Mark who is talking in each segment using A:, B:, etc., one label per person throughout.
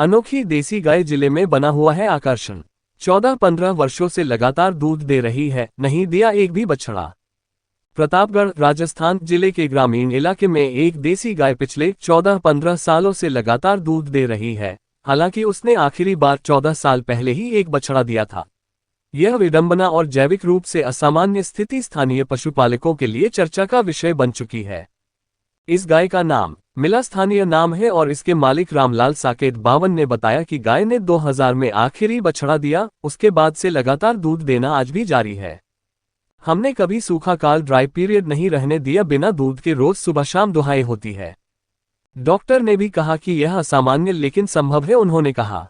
A: अनोखी देसी गाय जिले में बना हुआ है आकर्षण। 14-15 वर्षों से लगातार दूध दे रही है, नहीं दिया एक भी बछड़ा। प्रतापगढ़, राजस्थान जिले के ग्रामीण इलाके में एक देसी गाय पिछले 14-15 सालों से लगातार दूध दे रही है। हालांकि उसने आखिरी बार 14 साल पहले ही एक बछड़ा दिया था। यह विडंबना और जैविक रूप से असामान्य स्थिति स्थानीय पशुपालकों के लिए चर्चा का विषय बन चुकी है। इस गाय का नाम मिला स्थानीय नाम है और इसके मालिक रामलाल साकेत 52 ने बताया कि गाय ने 2000 में आखिरी बछड़ा दिया, उसके बाद से लगातार दूध देना आज भी जारी है। हमने कभी सूखा काल ड्राई पीरियड नहीं रहने दिया, बिना दूध के रोज सुबह शाम दुहाई होती है। डॉक्टर ने भी कहा कि यह असामान्य लेकिन संभव है, उन्होंने कहा।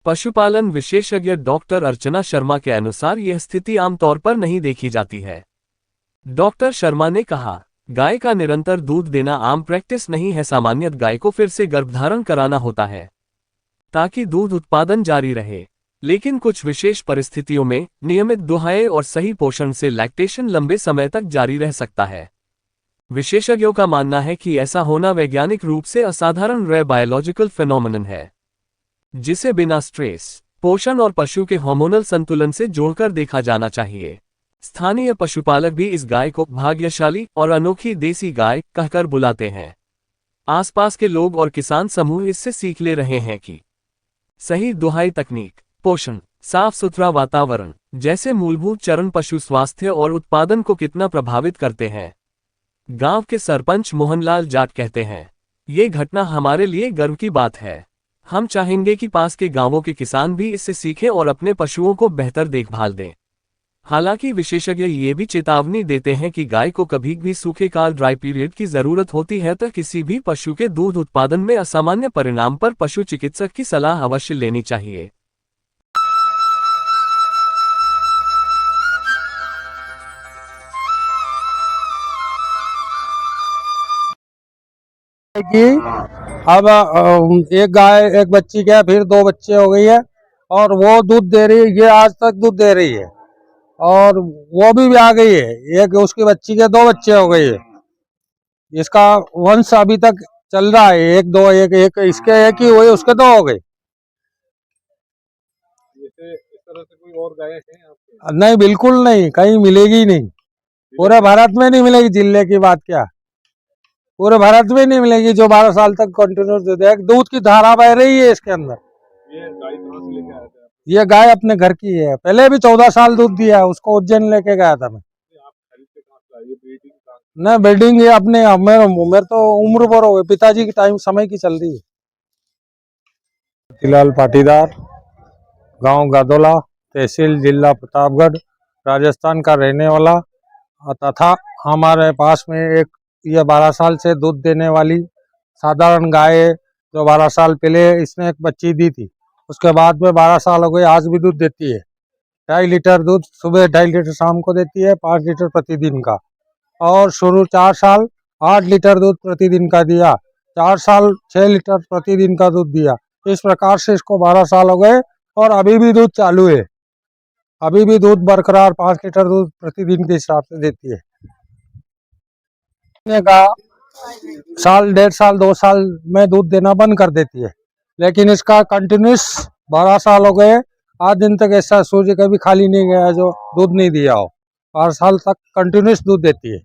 A: पशुपालन विशेषज्ञ डॉक्टर अर्चना शर्मा के अनुसार यह स्थिति आमतौर पर नहीं देखी जाती है। डॉक्टर शर्मा ने कहा, गाय का निरंतर दूध देना आम प्रैक्टिस नहीं है। सामान्यतः गाय को फिर से गर्भधारण कराना होता है ताकि दूध उत्पादन जारी रहे, लेकिन कुछ विशेष परिस्थितियों में नियमित दुहाई और सही पोषण से लैक्टेशन लंबे समय तक जारी रह सकता है। विशेषज्ञों का मानना है कि ऐसा होना वैज्ञानिक रूप से असाधारण रेयर बायोलॉजिकल फिनोमिनन है, जिसे बिना स्ट्रेस, पोषण और पशु के हार्मोनल संतुलन से जोड़कर देखा जाना चाहिए। स्थानीय पशुपालक भी इस गाय को भाग्यशाली और अनोखी देसी गाय कहकर बुलाते हैं। आसपास के लोग और किसान समूह इससे सीख ले रहे हैं कि सही दुहाई तकनीक, पोषण, साफ सुथरा वातावरण जैसे मूलभूत चरण पशु स्वास्थ्य और उत्पादन को कितना प्रभावित करते हैं। गांव के सरपंच मोहनलाल जाट कहते हैं, ये घटना हमारे लिए गर्व की बात है। हम चाहेंगे कि पास के गांवों के किसान भी इससे सीखें और अपने पशुओं को बेहतर देखभाल दें। हालांकि विशेषज्ञ ये भी चेतावनी देते हैं कि गाय को कभी भी सूखे काल ड्राई पीरियड की जरूरत होती है तो किसी भी पशु के दूध उत्पादन में असामान्य परिणाम पर पशु चिकित्सक की सलाह अवश्य लेनी चाहिए।
B: कि अब एक गाय एक बच्ची क्या फिर 2 बच्चे हो गई है और वो दूध दे रही है। ये आज तक दूध दे रही है और वो भी आ गई है। एक उसकी बच्ची के 2 बच्चे हो गए है। इसका वंश अभी तक चल रहा है। एक दो एक इसके एक ही हुए, उसके 2 हो गए।
C: इस तरह से कोई और गाय है आपके?
B: नहीं, बिल्कुल नहीं, कहीं मिलेगी नहीं। पूरे भारत में नहीं मिलेगी। जिले की बात क्या, पूरे भारत में नहीं मिलेगी जो 12 साल तक कंटिन्यूस दूध की धारा बह रही है इसके अंदर।
C: ये गाय कहाँ से लेके आए थे आप?
B: ये गाय अपने घर की है, पहले भी 14 साल दूध दिया है। उसको उज्जैन लेके गया था मैं।
C: आप खरीद के कहाँ से लाए? ये ब्रीडिंग कहाँ से?
B: न बिल्डिंग ये अपने मेरे तो उम्र पर हो गई, पिताजी के टाइम समय की चल रही है। मोतीलाल पाटीदार, गांव गादोला, तहसील जिला प्रतापगढ़, राजस्थान का रहने वाला तथा हमारे पास में एक ये 12 साल से दूध देने वाली साधारण गाय है, जो 12 साल पहले इसने एक बच्ची दी थी। उसके बाद में 12 साल हो गए, आज भी दूध देती है। 2.5 लीटर दूध सुबह, 2.5 लीटर शाम को देती है, 5 लीटर प्रतिदिन का। और शुरू 4 साल 8 लीटर दूध प्रतिदिन का दिया, 4 साल 6 लीटर प्रतिदिन का दूध दिया। इस प्रकार से इसको 12 साल हो गए और अभी भी दूध चालू है। अभी भी दूध बरकरार 5 लीटर दूध प्रतिदिन के हिसाब से देती है। का साल 1.5 साल 2 साल में दूध देना बंद कर देती है, लेकिन इसका कंटिन्यूस 12 साल हो गए। आज दिन तक ऐसा सूर्य कभी खाली नहीं गया जो दूध नहीं दिया हो। 12 साल तक कंटिन्यूस दूध देती है।